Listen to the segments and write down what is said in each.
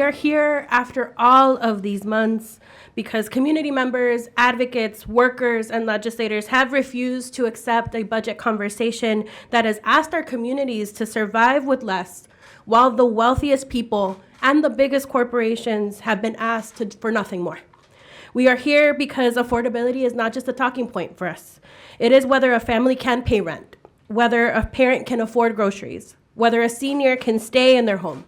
We are here after all of these months because community members, advocates, workers, and legislators have refused to accept a budget conversation that has asked our communities to survive with less, while the wealthiest people and the biggest corporations have been asked for nothing more. We are here because affordability is not just a talking point for us. It is whether a family can pay rent, whether a parent can afford groceries, whether a senior can stay in their home,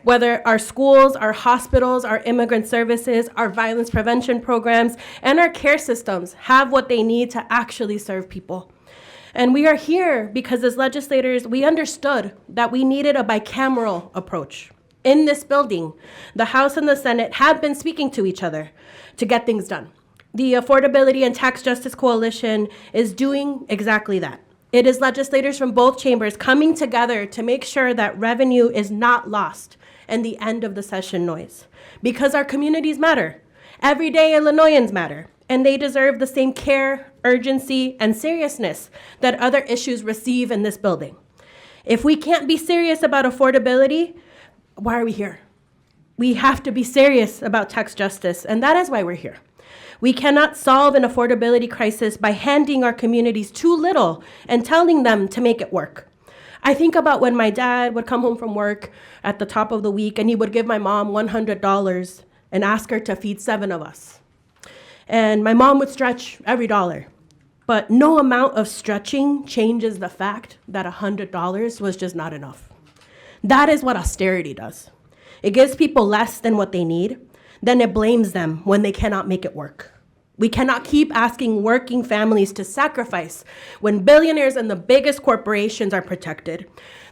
whether our schools, our hospitals, our immigrant services, our violence prevention programs, and our care systems have what they need to actually serve people. And we are here because as legislators, we understood that we needed a bicameral approach. In this building, the House and the Senate have been speaking to each other to get things done. The Affordability and Tax Justice Coalition is doing exactly that. It is legislators from both chambers coming together to make sure that revenue is not lost in the end of the session noise. Because our communities matter. Everyday Illinoisans matter. And they deserve the same care, urgency, and seriousness that other issues receive in this building. If we can't be serious about affordability, why are we here? We have to be serious about tax justice, and that is why we're here. We cannot solve an affordability crisis by handing our communities too little and telling them to make it work. I think about when my dad would come home from work at the top of the week and he would give my mom $100 and ask her to feed 7 of us. And my mom would stretch every dollar. But no amount of stretching changes the fact that $100 was just not enough. That is what austerity does. It gives people less than what they need, then it blames them when they cannot make it work. We cannot keep asking working families to sacrifice when billionaires and the biggest corporations are protected.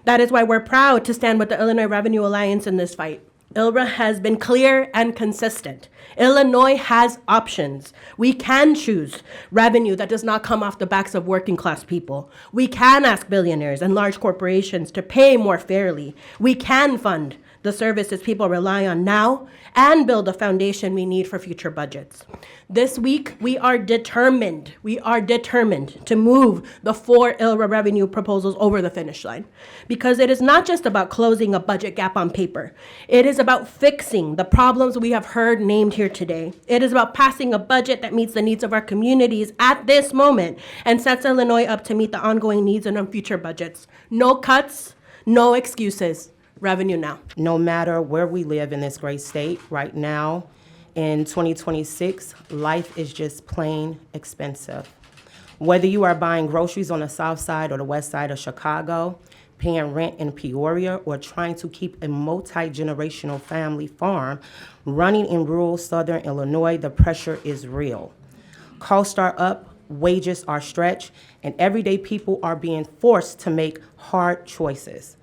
That is why we're proud to stand with the Illinois Revenue Alliance in this fight. ILRA has been clear and consistent. Illinois has options. We can choose revenue that does not come off the backs of working class people. We can ask billionaires and large corporations to pay more fairly. We can fund the services people rely on now and build the foundation we need for future budgets. This week, we are determined to move the 4 ILRA revenue proposals over the finish line, because it is not just about closing a budget gap on paper. It is about fixing the problems we have heard named here today. It is about passing a budget that meets the needs of our communities at this moment and sets Illinois up to meet the ongoing needs in our future budgets. No cuts, no excuses. Revenue now. No matter where we live in this great state right now, in 2026, life is just plain expensive. Whether you are buying groceries on the south side or the west side of Chicago, paying rent in Peoria, or trying to keep a multi-generational family farm running in rural southern Illinois, the pressure is real. Costs are up, wages are stretched, and everyday people are being forced to make hard choices.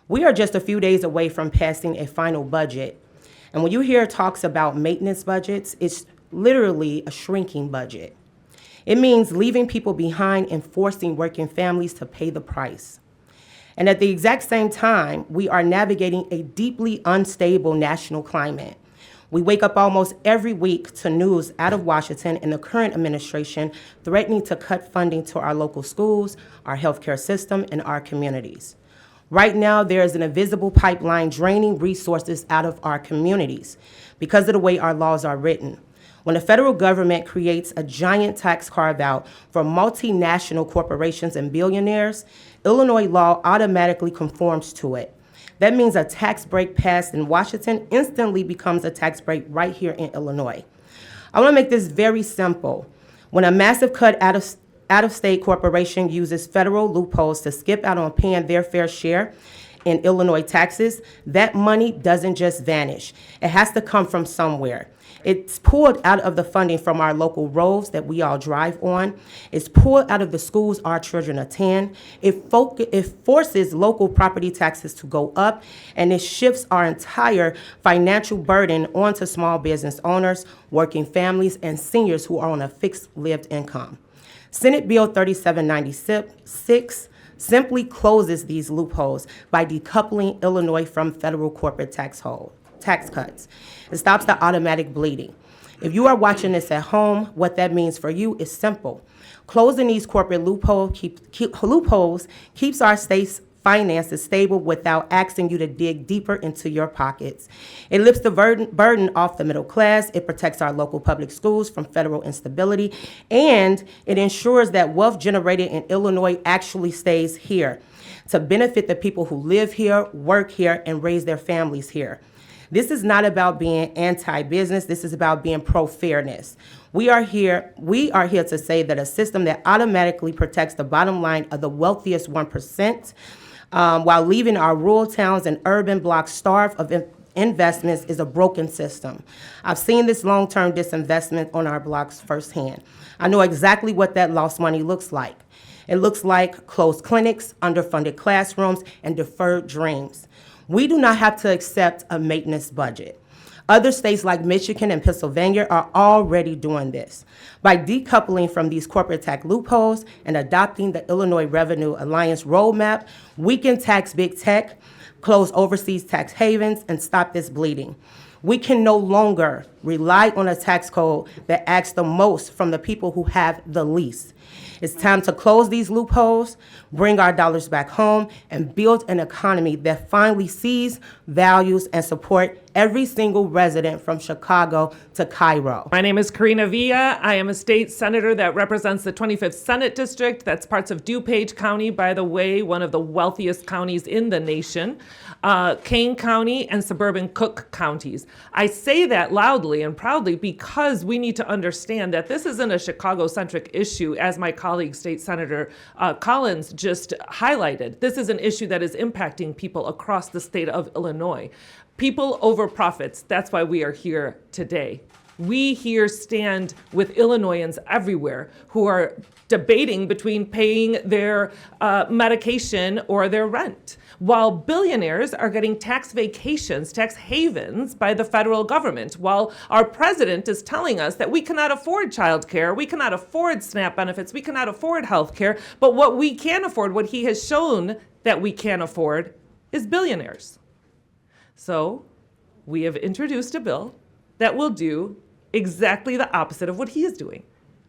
We are just a few days away from passing a final budget. And when you hear talks about maintenance budgets, it's literally a shrinking budget. It means leaving people behind and forcing working families to pay the price. And at the exact same time, we are navigating a deeply unstable national climate. We wake up almost every week to news out of Washington and the current administration threatening to cut funding to our local schools, our healthcare system, and our communities. Right now, there is an invisible pipeline draining resources out of our communities because of the way our laws are written. When the federal government creates a giant tax carve-out for multinational corporations and billionaires, Illinois law automatically conforms to it. That means a tax break passed in Washington instantly becomes a tax break right here in Illinois. I want to make this very simple. When a massive cut out-of-state corporation uses federal loopholes to skip out on paying their fair share in Illinois taxes, that money doesn't just vanish. It has to come from somewhere. It's pulled out of the funding from our local roads that we all drive on. It's pulled out of the schools our children attend. It forces local property taxes to go up, and it shifts our entire financial burden onto small business owners, working families, and seniors who are on a fixed lived income. Senate Bill 3796 simply closes these loopholes by decoupling Illinois from federal corporate tax cuts. It stops the automatic bleeding. If you are watching this at home, what that means for you is simple. Closing these corporate loopholes keeps our states finances stable without asking you to dig deeper into your pockets. It lifts the burden off the middle class. It protects our local public schools from federal instability, and it ensures that wealth generated in Illinois actually stays here to benefit the people who live here, work here, and raise their families here. This is not about being anti-business. This is about being pro-fairness. We are here to say that a system that automatically protects the bottom line of the wealthiest 1%, while leaving our rural towns and urban blocks starved of investments is a broken system. I've seen this long-term disinvestment on our blocks firsthand. I know exactly what that lost money looks like. It looks like closed clinics, underfunded classrooms, and deferred dreams. We do not have to accept a maintenance budget. Other states like Michigan and Pennsylvania are already doing this. By decoupling from these corporate tax loopholes and adopting the Illinois Revenue Alliance roadmap, we can tax big tech, close overseas tax havens, and stop this bleeding. We can no longer rely on a tax code that asks the most from the people who have the least. It's time to close these loopholes, bring our dollars back home, and build an economy that finally sees, values, and support every single resident from Chicago to Cairo. My name is Karina Villa. I am a state senator that represents the 25th Senate District. That's parts of DuPage County, by the way, one of the wealthiest counties in the nation, Kane County, and suburban Cook counties. I say that loudly and proudly because we need to understand that this isn't a Chicago-centric issue, as my colleague, State Senator Collins, just highlighted. This is an issue that is impacting people across the state of Illinois. People over profits. That's why we are here today. We here stand with Illinoisans everywhere who are debating between paying their medication or their rent, while billionaires are getting tax vacations, tax havens by the federal government, while our president is telling us that we cannot afford childcare, we cannot afford SNAP benefits, we cannot afford health care, but what we can afford, what he has shown that we can afford, is billionaires. So we have introduced a bill that will do exactly the opposite of what he is doing.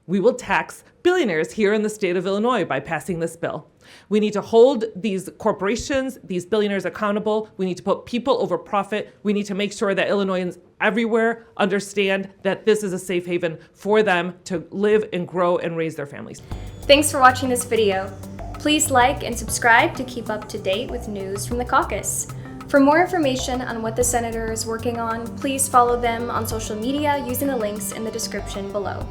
We will tax billionaires here in the state of Illinois by passing this bill. We need to hold these corporations, these billionaires accountable. We need to put people over profit. We need to make sure that Illinoisans everywhere understand that this is a safe haven for them to live and grow and raise their families. Thanks for watching this video. Please like and subscribe to keep up to date with news from the caucus. For more information on what the senator is working on, please follow them on social media using the links in the description below.